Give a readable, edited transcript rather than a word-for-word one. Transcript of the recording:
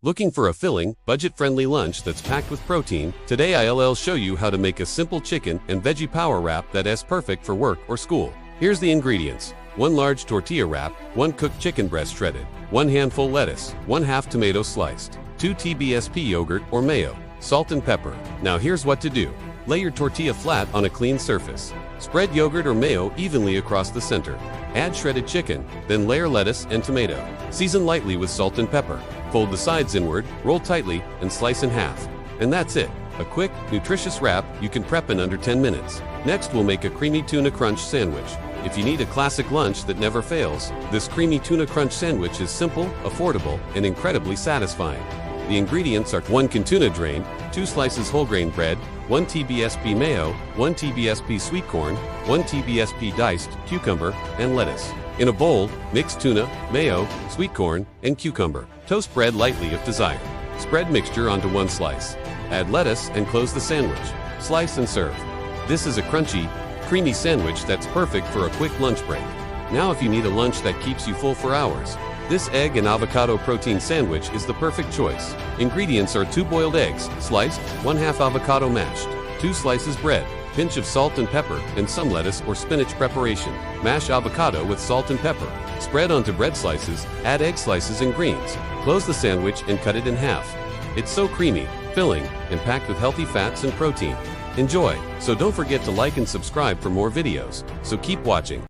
Looking for a filling, budget-friendly lunch that's packed with protein? Today I'll show you how to make a simple chicken and veggie power wrap that is perfect for work or school. Here's the ingredients. 1 large tortilla wrap, 1 cooked chicken breast shredded, 1 handful lettuce, 1/2 tomato sliced, 2 TBSP yogurt or mayo, salt and pepper. Now here's what to do. Lay your tortilla flat on a clean surface. Spread yogurt or mayo evenly across the center. Add shredded chicken, then layer lettuce and tomato. Season lightly with salt and pepper. Fold the sides inward, roll tightly, and slice in half. And that's it. A quick, nutritious wrap you can prep in under 10 minutes. Next we'll make a creamy tuna crunch sandwich. If you need a classic lunch that never fails, this creamy tuna crunch sandwich is simple, affordable, and incredibly satisfying. The ingredients are 1 can tuna drained, 2 slices whole grain bread, 1 TBSP mayo, 1 TBSP sweet corn, 1 TBSP diced cucumber, and lettuce. In a bowl, mix tuna, mayo, sweet corn, and cucumber. Toast bread lightly if desired. Spread mixture onto 1 slice. Add lettuce and close the sandwich. Slice and serve. This is a crunchy, creamy sandwich that's perfect for a quick lunch break. Now if you need a lunch that keeps you full for hours, this egg and avocado protein sandwich is the perfect choice. Ingredients are 2 boiled eggs, sliced, 1/2 avocado mashed, 2 slices bread, pinch of salt and pepper, and some lettuce or spinach preparation. Mash avocado with salt and pepper. Spread onto bread slices, add egg slices and greens. Close the sandwich and cut it in half. It's so creamy, filling, and packed with healthy fats and protein. Enjoy! So don't forget to like and subscribe for more videos. So keep watching.